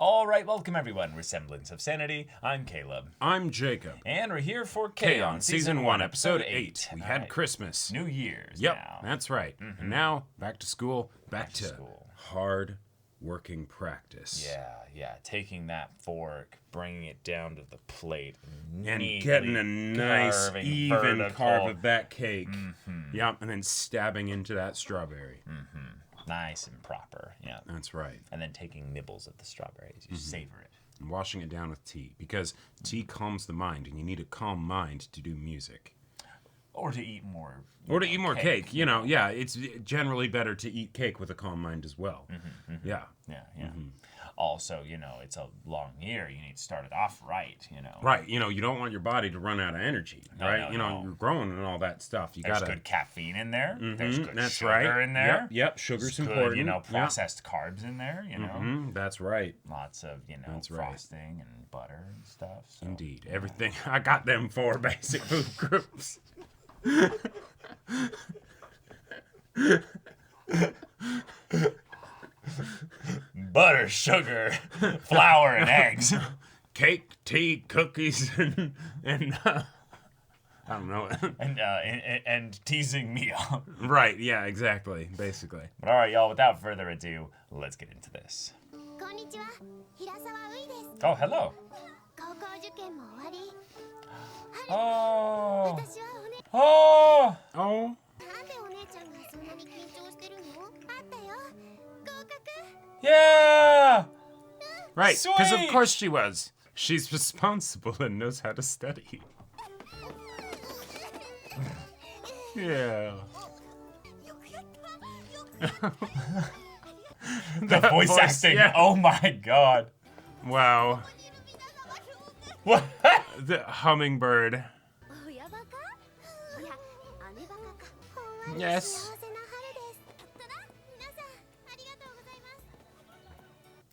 All right, welcome everyone. We're Semblance of Sanity. I'm Caleb. I'm Jacob. And we're here for K-On! Season 1, Episode 8. We had Christmas. New Year's Yep, now. that's right. And now, back to school, back to hard working practice. Yeah. Taking that fork, bringing it down to the plate, And getting a nice, even carve of that cake. Yep, and then stabbing into that strawberry. Nice and proper, yeah. That's right. And then taking nibbles of the strawberries. You savor it. And washing it down with tea. Because tea calms the mind, and you need a calm mind to do music. Or to eat more. Or to eat more cake. You know, yeah, it's generally better to eat cake with a calm mind as well. Yeah. Also, you know, it's a long year. You need to start it off right, you know. Right. You know, you don't want your body to run out of energy, right? No. You're growing and all that stuff. There's good caffeine in there. There's good that's sugar in there. Yep. Sugar's There's important. Good, you know, processed carbs in there, you know. That's right. Lots of, you know, frosting and butter and stuff. So. Indeed. Everything. I got them 4 basic food groups. Butter, sugar, flour, and eggs. Cake, tea, cookies, and I don't know. and teasing meal. Right, yeah, exactly, basically. But all right, y'all, without further ado, let's get into this. Oh, hello. Oh. Yeah! Right, because of Sweet! course she was. She's responsible and knows how to study. Yeah. The voice acting, yeah. oh my god. Wow. What? The hummingbird. Yes.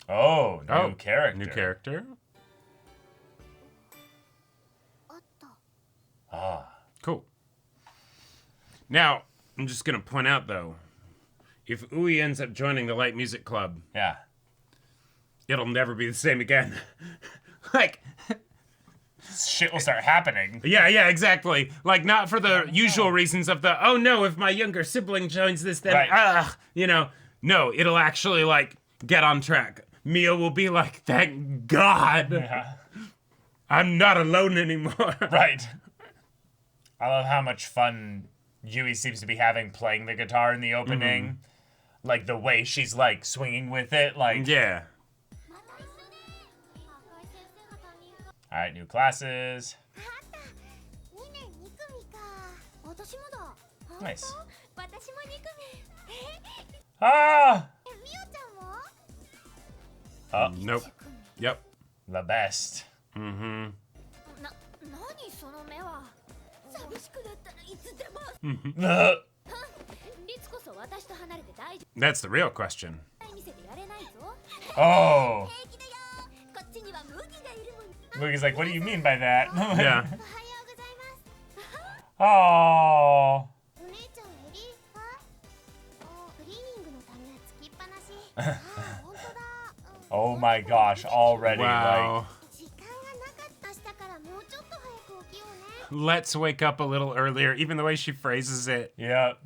Oh, new character. New character. Cool. Now, I'm just going to point out, though, if Ui ends up joining the Light Music Club, it'll never be the same again. Like... Shit will start happening. Yeah, exactly. Like, not for the usual reasons of the, oh no, if my younger sibling joins this, then, you know. No, it'll actually, like, get on track. Mia will be like, thank God. Yeah. I'm not alone anymore. Right. I love how much fun Yui seems to be having playing the guitar in the opening. Like, the way she's, like, swinging with it. Like, yeah. All right, new classes. Nice. Ah! Oh. Nope. Yep. The best. That's the real question. Oh. Mugi's like, what do you mean by that? Yeah. Oh. Oh my gosh, already. Wow. Let's wake up a little earlier, even the way she phrases it. Yep.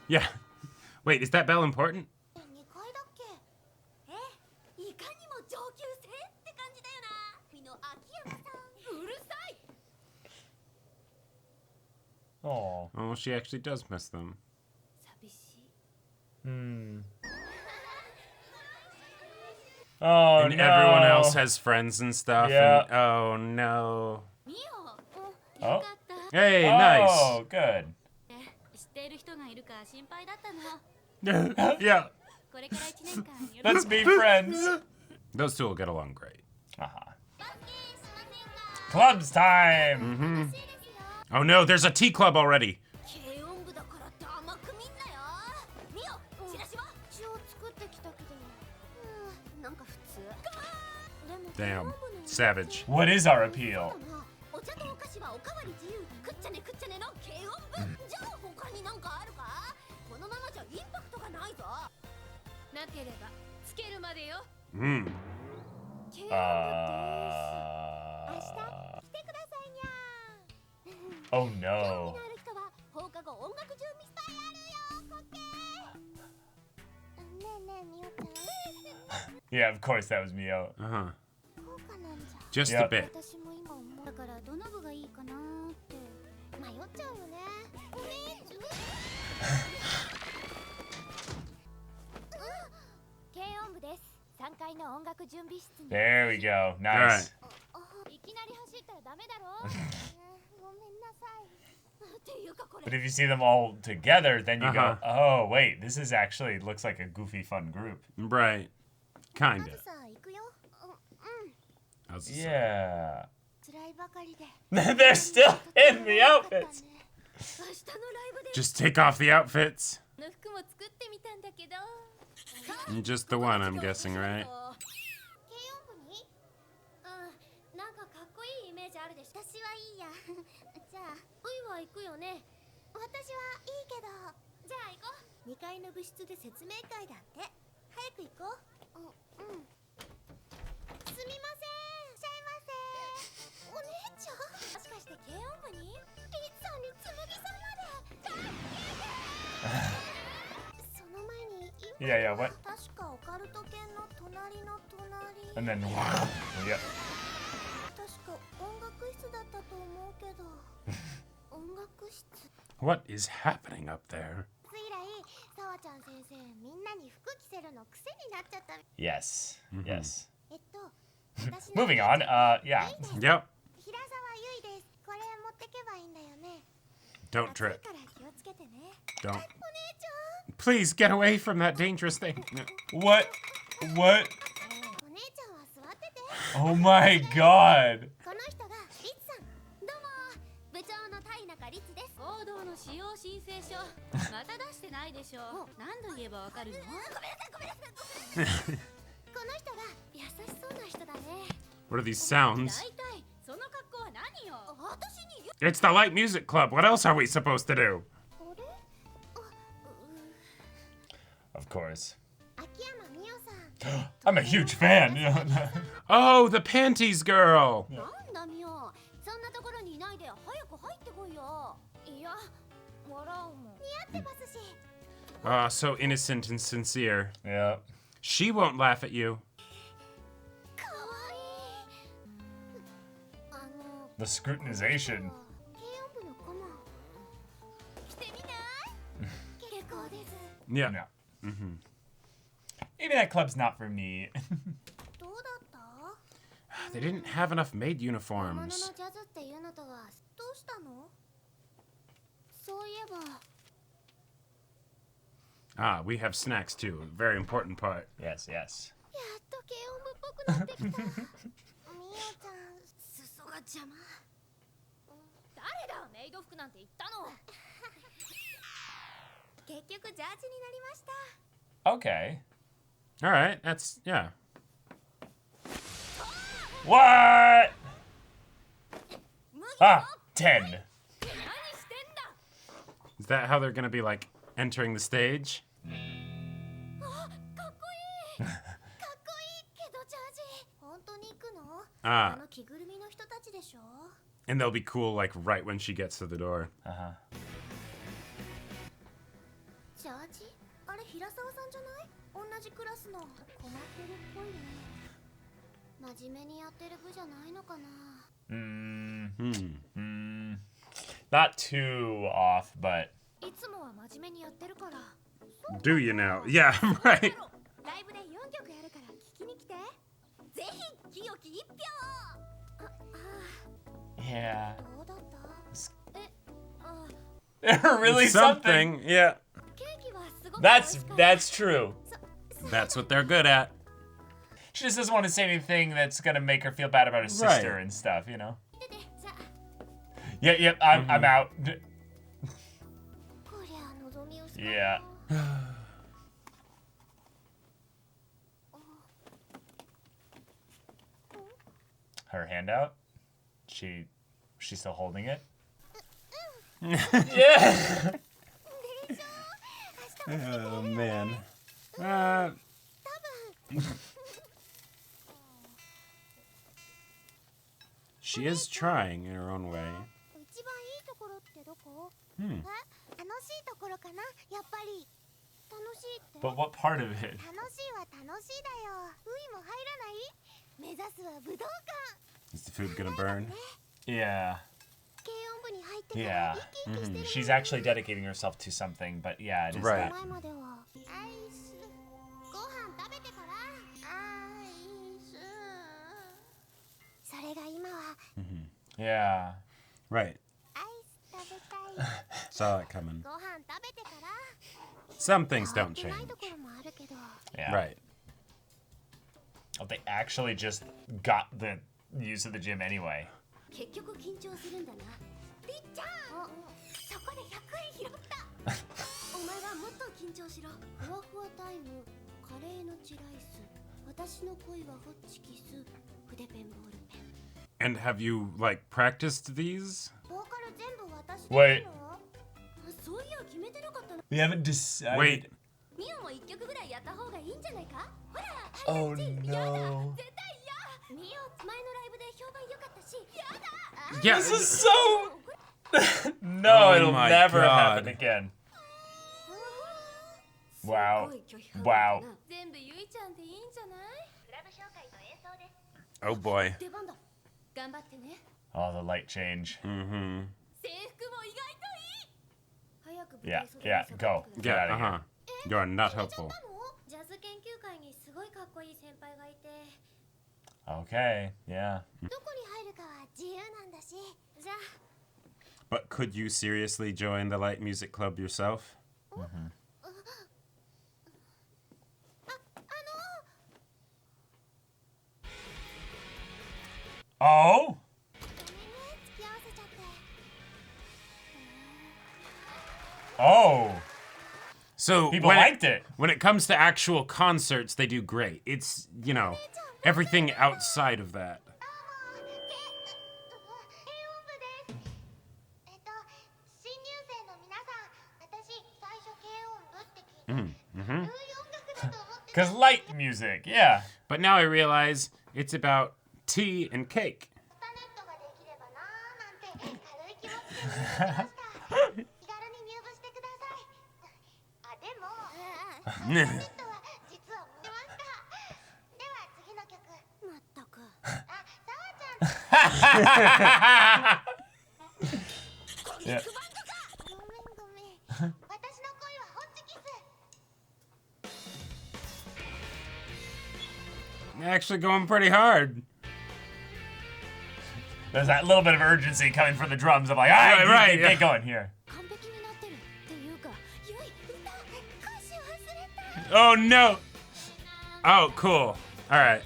Yeah. Wait, is that bell important? Oh, she actually does miss them. Oh, and no. everyone else has friends and stuff. Yeah. And, oh, no. Oh. Hey, nice. Oh, good. Yeah. Let's be friends. Those two will get along great. Clubs time. Oh, no, there's a tea club already. Damn. Savage. What is our appeal? Hmm. Oh no. Yeah, of course that was Mio. Uh-huh. Just a bit. There we go. Nice. But if you see them all together, then you go, oh, wait, this is actually looks like a goofy, fun group. Right. Kinda. Yeah. They're still in the outfits. Just take off the outfits. Just the one, I'm guessing, right? Yeah, what? And then, yeah. What is happening up there? Yes, yes. Moving on, yeah. Yep. Don't trip. Don't. Please get away from that dangerous thing. What? What? Oh my god. What are these sounds? It's the Light Music Club. What else are we supposed to do? Of course. I'm a huge fan. Oh, the panties girl. So innocent and sincere. Yeah. She won't laugh at you. The scrutinization. Yeah. No. Maybe that club's not for me. They didn't have enough maid uniforms. Ah, we have snacks too. A very important part. Yes, yes. Okay. All right, that's, yeah. What? Ah, 10. Is that how they're gonna be, like, entering the stage? Ah. And they'll be cool, like, right when she gets to the door. Uh-huh. Not too off, but... Do you now? Yeah, right. Yeah. Really something. Yeah. That's true. That's what they're good at. She just doesn't want to say anything that's gonna make her feel bad about her sister and stuff, you know? Yep, I'm out. Yeah. Her hand out? She's still holding it? Yeah! Oh, man. She is trying in her own way. But what part of it? Is the food gonna burn? Yeah. Yeah. She's actually dedicating herself to something, but yeah, it is right. that. Yeah. Right. Saw that coming. Some things don't change. Yeah. Right. Oh, they actually just got the use of the gym anyway. And have you, like, practiced these? Wait. We haven't decided. Wait. Oh no. Yeah. This is so. No, it'll my never God. happen again. Wow. Wow. Oh boy. Oh, the light change. Mm-hmm. Yeah, yeah, go. Get out of here. You're not helpful. Okay, yeah. But could you seriously join the light music club yourself? Oh? Oh. So People liked it. When it comes to actual concerts, they do great. It's, you know, everything outside of that. Because light music, yeah. But now I realize it's about tea and cake. Yeah. Actually going pretty hard. There's that little bit of urgency coming from the drums of like, all right, Right, get yeah. going here. Oh no! Oh, cool. All right.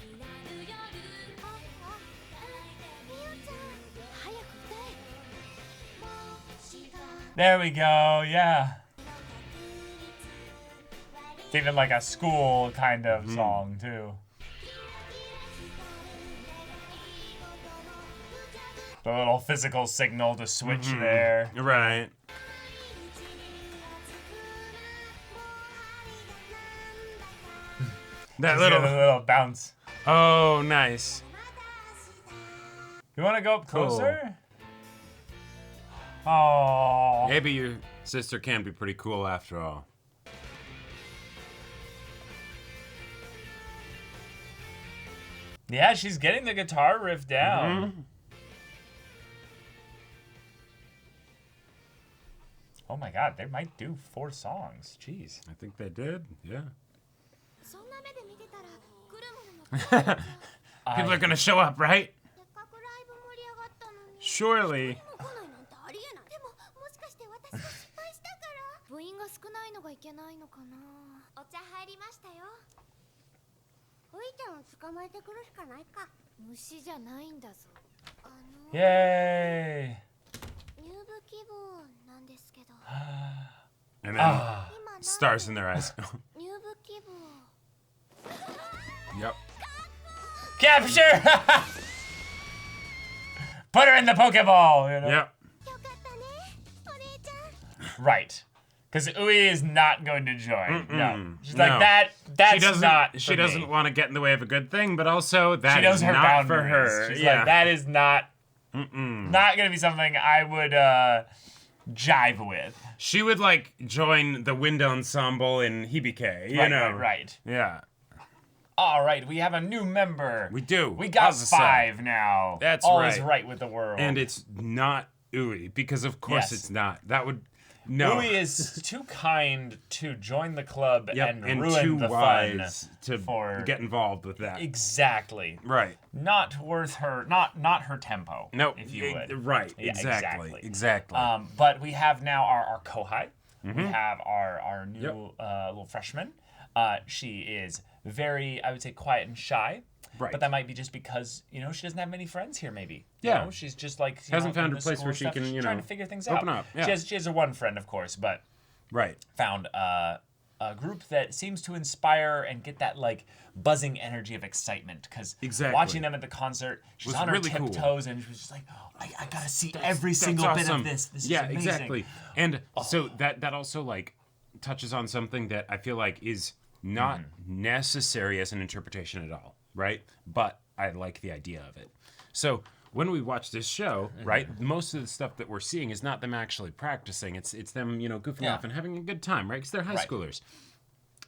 There we go, yeah. It's even like a school kind of song, too. The little physical signal to switch there. Right. That Just get a little. little bounce. Oh, nice. You want to go up Cool. closer? Oh. Maybe your sister can be pretty cool after all. Yeah, she's getting the guitar riff down. Oh my god, they might do 4 songs. Jeez. I think they did. Yeah. People are gonna show up, right? Surely. Yay! And then stars in their eyes. Yep. Capture! Put her in the Pokeball! You know? Yep. Right. Because Ui is not going to join. No. She's like, No. that's not She doesn't want to get in the way of a good thing, but also that she knows is her not boundaries. for her. She's like, that is not going to be something I would jive with. She would, like, join the wind ensemble in Hibike, you know? Right. Yeah. All right, we have a new member. We do. We got Azusa. 5 now. That's All right. is right with the world. And it's not Ui, because of course Yes. it's not. That would... No. Ui is too kind to join the club and and ruin too the wise fun to get involved with that. Exactly. Right. Not worth her. Not her tempo. No. if you would. Right. Yeah, Exactly. But we have now our kohai. Mm-hmm. We have our new little freshman. She is very, I would say, quiet and shy. Right. But that might be just because, she doesn't have many friends here, maybe. Yeah. You know, she's just like... Hasn't found in a the place school where she stuff. can, She's trying to figure things open out. up. Yeah. She has her one friend, of course, but Right. found a group that seems to inspire and get that, like, buzzing energy of excitement. Because watching them at the concert, she's on her really cool. tiptoes, and she was just like, I gotta see every single bit of this. This is amazing. Exactly. And so that also, like, touches on something that I feel like is not necessary as an interpretation at all, right? But I like the idea of it. So when we watch this show, right, most of the stuff that we're seeing is not them actually practicing. It's them, goofing off and having a good time, right? Because they're high schoolers.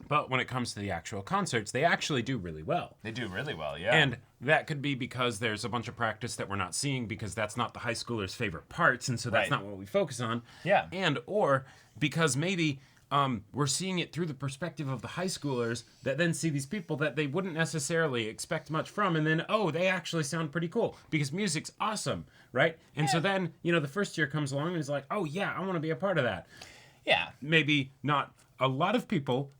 But when it comes to the actual concerts, they actually do really well. They do really well, yeah. And that could be because there's a bunch of practice that we're not seeing because that's not the high schoolers' favorite parts, and so that's not what we focus on. Yeah. And or because maybe we're seeing it through the perspective of the high schoolers that then see these people that they wouldn't necessarily expect much from, and then, they actually sound pretty cool because music's awesome, right? And so then, the first year comes along and is like, oh yeah, I want to be a part of that. Yeah. Maybe not a lot of people,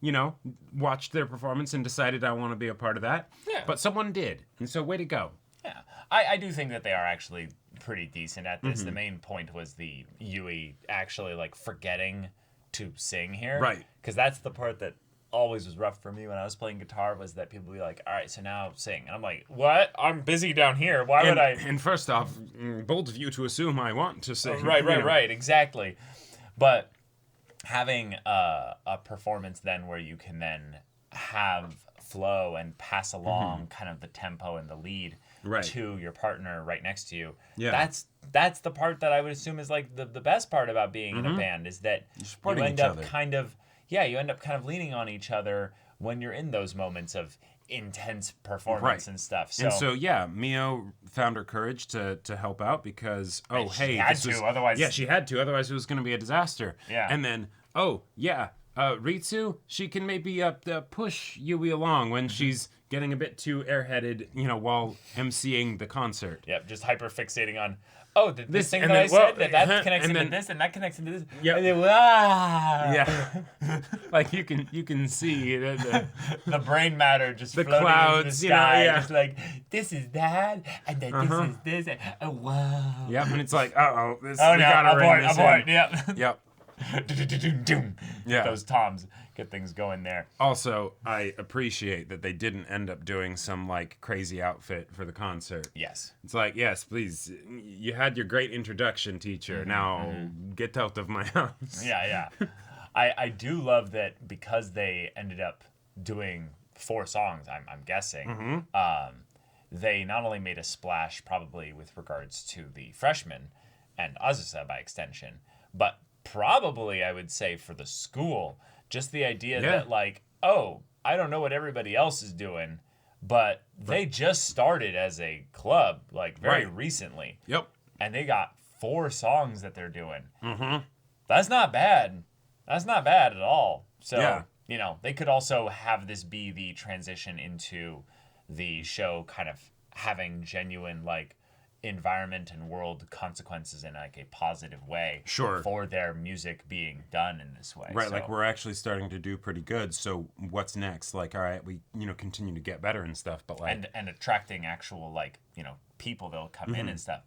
watched their performance and decided I want to be a part of that. Yeah. But someone did. And so way to go. Yeah. I do think that they are actually pretty decent at this. The main point was the Yui actually, like, forgetting to sing here. Right. Because that's the part that always was rough for me when I was playing guitar, was that people would be like, all right, so now sing. And I'm like, what? I'm busy down here. Why would I? And first off, bold of you to assume I want to sing. Right. Exactly. But having a performance then where you can then have flow and pass along kind of the tempo and the lead to your partner right next to you. Yeah. That's the part that I would assume is like the best part about being in a band, is that you end up kind of leaning on each other when you're in those moments of intense performance and stuff. So, and so Mio found her courage to help out because she had to, otherwise it was going to be a disaster. Yeah. And then Ritsu, she can maybe push Yui along when she's getting a bit too airheaded, while emceeing the concert. Yep, just hyper fixating on this thing that I said, that connects into this, and that connects into this. Yep. And then, Yeah. Like you can see the brain matter just the floating clouds, in the sky, just like, this is that, and then this is this, and wow. Yep, and it's like, this abort, yep. Yep. Yeah. Those toms get things going there. Also, I appreciate that they didn't end up doing some like crazy outfit for the concert. Yes. It's like, yes, please. You had your great introduction, teacher. Now get out of my house. Yeah. I do love that because they ended up doing 4 songs, I'm guessing. They not only made a splash probably with regards to the freshmen and Azusa by extension, but probably, I would say, for the school, just the idea that, like, I don't know what everybody else is doing, but they just started as a club, like, very recently. Yep. And they got 4 songs that they're doing. That's not bad. That's not bad at all. So, they could also have this be the transition into the show kind of having genuine, like, environment and world consequences in like a positive way for their music being done in this way. Right, so, like we're actually starting to do pretty good. So what's next? Like, all right, we continue to get better and stuff, but like and attracting actual like people that'll come in and stuff.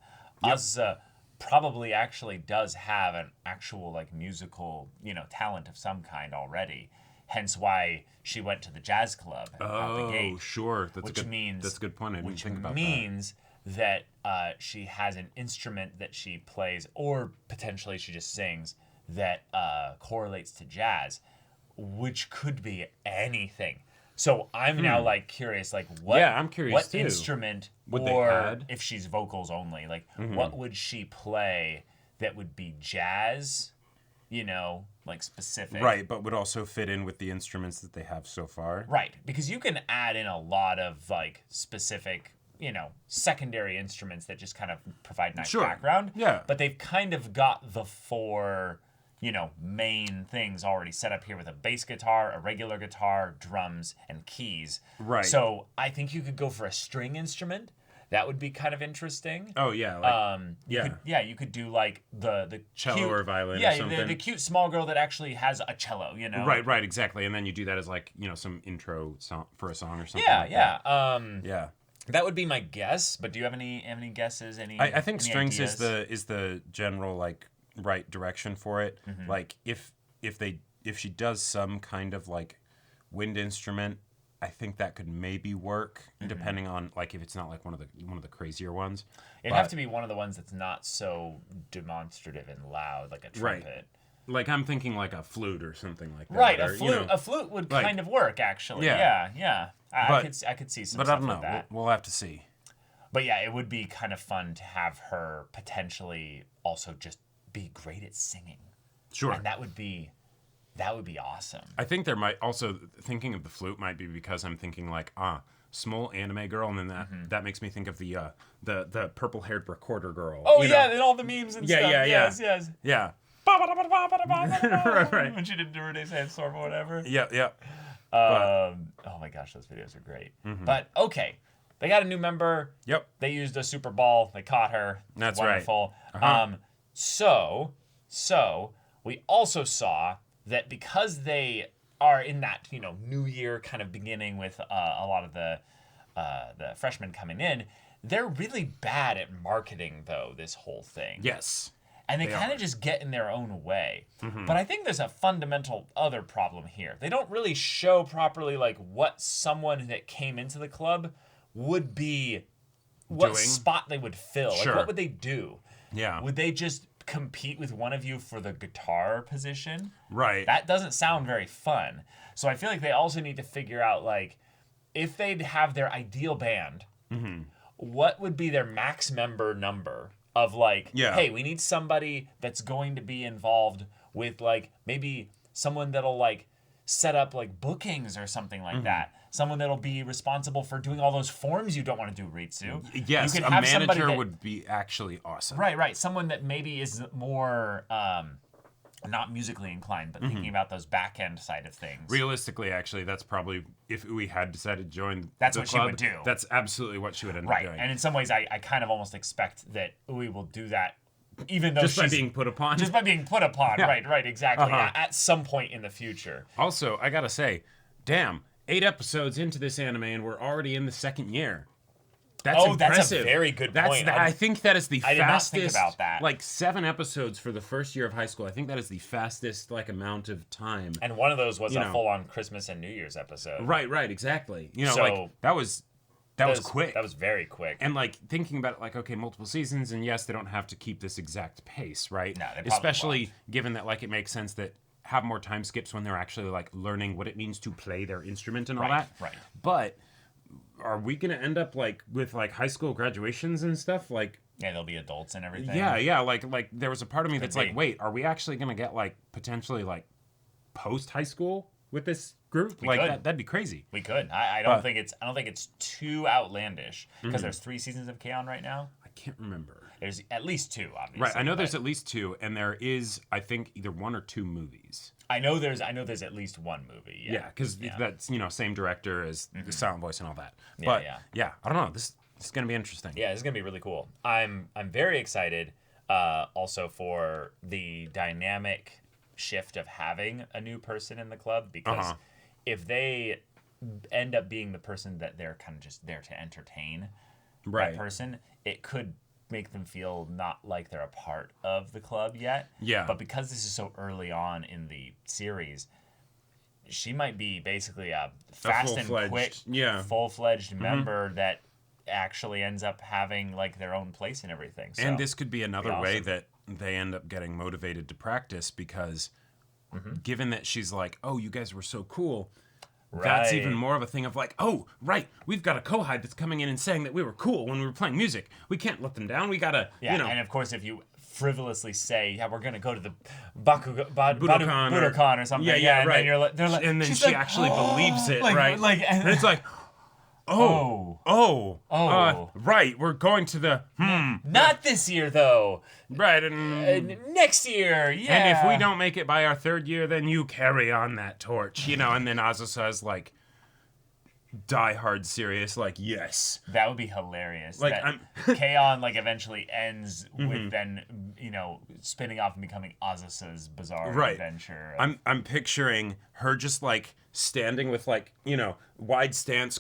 Azusa probably actually does have an actual like musical talent of some kind already. Hence why she went to the jazz club out the gate. Oh, sure. That's a good point. I didn't think about that. Which means that she has an instrument that she plays, or potentially she just sings, that correlates to jazz, which could be anything. So I'm now like curious, like I'm curious what too. instrument would they or add? if she's vocals only, like what would she play that would be jazz, you know, like specific. Right, but would also fit in with the instruments that they have so far. Right, because you can add in a lot of like specific, you know, secondary instruments that just kind of provide nice background. Yeah. But they've kind of got the four, you know, main things already set up here with a bass guitar, a regular guitar, drums, and keys. Right. So I think you could go for a string instrument. That would be kind of interesting. Oh yeah, like, You could do like the cello cute, or violin or something. the cute small girl that actually has a cello, you know. Right, exactly. And then you do that as like, you know, some intro song for a song or something. Yeah. That would be my guess, but do you have any guesses? I think any strings ideas? is the general like right direction for it. Like if she does some kind of like wind instrument, I think that could maybe work, depending on like if it's not like one of the crazier ones. It'd have to be one of the ones that's not so demonstrative and loud, like a trumpet. Right. Like I'm thinking like a flute or something like that. Right, or, a flute. You know, A flute would like, kind of work, actually. Yeah. Yeah. I could see some but stuff I don't know. with that. We'll have to see. But yeah, it would be kind of fun to have her potentially also just be great at singing. Sure. And that would be awesome. I think there might also, thinking of the flute might be because I'm thinking like, small anime girl, and then that makes me think of the purple haired recorder girl. Oh yeah, and all the memes and stuff. Yeah. Yes. Yeah. Right. When she did Durude Sandstorm or whatever. Yeah. Oh my gosh, those videos are great. But okay, they got a new member. Yep. They used a super ball. They caught her. That's wonderful. right. So we also saw that because they are in that, you know, new year kind of beginning with a lot of the freshmen coming in, they're really bad at marketing though this whole thing. Yes. And they kind of just get in their own way. But I think there's a fundamental other problem here. They don't really show properly like what someone that came into the club would be, what spot they would fill. Sure. Like what would they do? Yeah. Would they just compete with one of you for the guitar position? Right. That doesn't sound very fun. So I feel like they also need to figure out like if they'd have their ideal band, what would be their max member number? Of like, hey, we need somebody that's going to be involved with like maybe someone that'll like set up like bookings or something like that. Someone that'll be responsible for doing all those forms you don't want to do, Ritsu. Yes, you a manager would be actually awesome. Right. Someone that maybe is more not musically inclined, but thinking about those back end side of things. Realistically, actually, that's probably if we had decided to join that's the what club, she would do. That's absolutely what she would end up doing. Right, and in some ways, I kind of almost expect that Ui will do that, even though just by being put upon. Just by being put upon, Yeah. right, exactly. At some point in the future. Also, I gotta say, damn, 8 episodes into this anime, and we're already in the second year. That's impressive. That's a very good point. I think that is the fastest. I did not think about that. Like 7 episodes for the first year of high school. I think that is the fastest like amount of time. And one of those was a full-on Christmas and New Year's episode. Right, exactly. You know, So, like that was quick. That was very quick. And like thinking about it, like okay, multiple seasons, and yes, they don't have to keep this exact pace, right? No, they probably especially won't. given that like it makes sense that have more time skips when they're actually like learning what it means to play their instrument and all that. Right. But are we gonna end up like with like high school graduations and stuff? Like yeah, they'll be adults and everything. Yeah. Like there was a part of me that's be. like, wait, are we actually gonna get like potentially like post high school with this group? Like that'd be crazy. We could. I don't think it's too outlandish because there's 3 seasons of K-On! Right now. I can't remember. There's at least 2, obviously. Right, I know there's at least 2, and there is, I think, either 1 or 2 movies. I know there's at least 1 movie. Yeah, because that's same director as the Silent Voice and all that. Yeah, But yeah. I don't know. This is gonna be interesting. Yeah, it's gonna be really cool. I'm very excited. Also for the dynamic shift of having a new person in the club because if they end up being the person that they're kind of just there to entertain that person, it could make them feel not like they're a part of the club yet. Yeah. But because this is so early on in the series, she might be basically a fast and quick, full-fledged member that actually ends up having like their own place and everything. So, and this could be another way that they end up getting motivated to practice because given that she's like, oh, you guys were so cool, that's even more of a thing of like, oh, right, we've got a Kohide that's coming in and saying that we were cool when we were playing music. We can't let them down. We gotta, and of course, if you frivolously say, yeah, we're gonna go to the Budokan or something, and right. then you're like, and then she actually believes it, right? And it's like, right, we're going to the not this year though, right, and next year, yeah. And if we don't make it by our 3rd year, then you carry on that torch, and then Azusa's like die hard serious, like, yes. That would be hilarious. Like, K-On! Like eventually ends with then spinning off and becoming Azusa's bizarre adventure. I'm picturing her just like standing with like wide stance,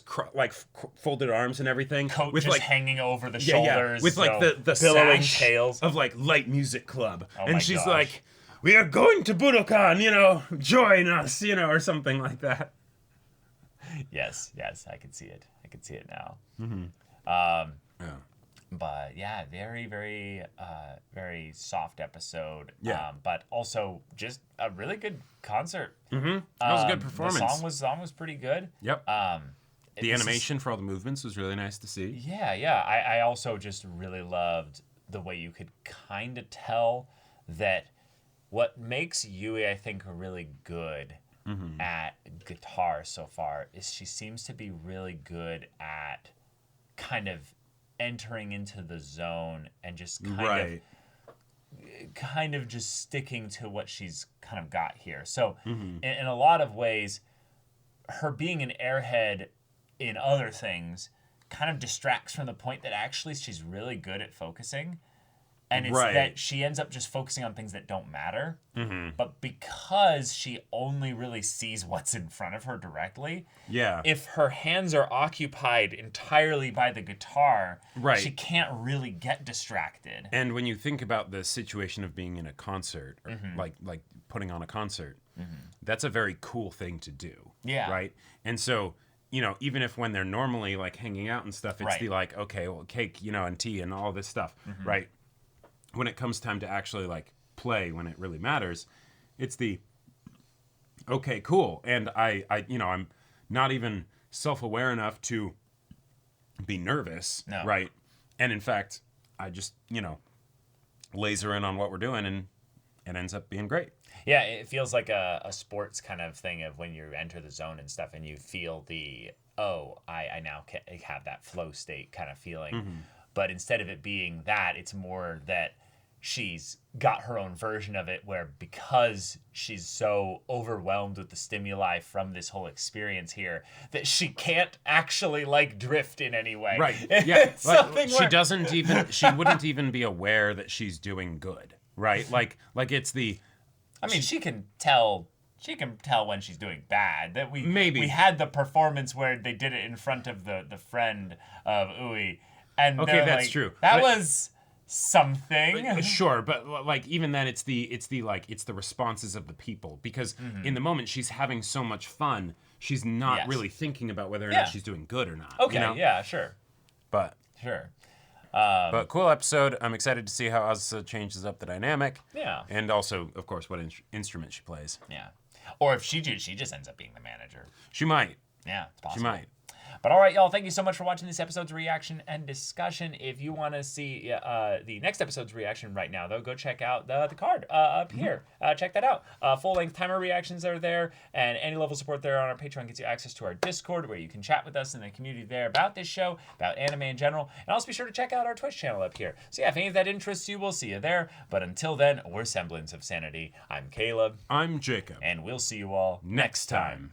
folded arms and everything, coat with just like hanging over the shoulders, with like the billowing sash tails of like light music club, and she's like, we are going to Budokan, join us, or something like that. Yes, I can see it. I can see it now. But yeah, very, very, very soft episode. Yeah. But also just a really good concert. That was a good performance. The song was pretty good. Yep. The animation for all the movements was really nice to see. Yeah. I also just really loved the way you could kind of tell that what makes Yui, I think, really good at guitar so far is she seems to be really good at kind of entering into the zone and just kind of just sticking to what she's kind of got here. So in a lot of ways, her being an airhead in other things kind of distracts from the point that actually she's really good at focusing. And it's that she ends up just focusing on things that don't matter. But because she only really sees what's in front of her directly, if her hands are occupied entirely by the guitar, she can't really get distracted. And when you think about the situation of being in a concert, or like putting on a concert, that's a very cool thing to do. Yeah. Right? And so, even if when they're normally like hanging out and stuff, it's the like, okay, well, cake, and tea and all this stuff, right? When it comes time to actually like play, when it really matters, it's the okay, cool. And I'm not even self-aware enough to be nervous, right? And in fact, I just laser in on what we're doing, and it ends up being great. Yeah, it feels like a sports kind of thing of when you enter the zone and stuff, and you feel the I now have that flow state kind of feeling. But instead of it being that, it's more that she's got her own version of it where because she's so overwhelmed with the stimuli from this whole experience here that she can't actually like drift in any way. Right. Yeah. Like, she wouldn't even be aware that she's doing good. Right. Like it's she can tell when she's doing bad. That we had the performance where they did it in front of the friend of Ui. And that's true. That was something. Sure, but like even then it's the responses of the people, because in the moment she's having so much fun, she's not really thinking about whether or not she's doing good or not. Okay, yeah, sure. But but cool episode. I'm excited to see how Azusa changes up the dynamic. Yeah. And also, of course, what instrument she plays. Yeah. Or if she just ends up being the manager. She might. Yeah, it's possible. She might. But all right, y'all, thank you so much for watching this episode's reaction and discussion. If you want to see the next episode's reaction right now, though, go check out the card up here. Check that out. Full-length timer reactions are there, and any level support there on our Patreon gets you access to our Discord, where you can chat with us in the community there about this show, about anime in general. And also be sure to check out our Twitch channel up here. So yeah, if any of that interests you, we'll see you there. But until then, we're Semblance of Sanity. I'm Caleb. I'm Jacob. And we'll see you all next time.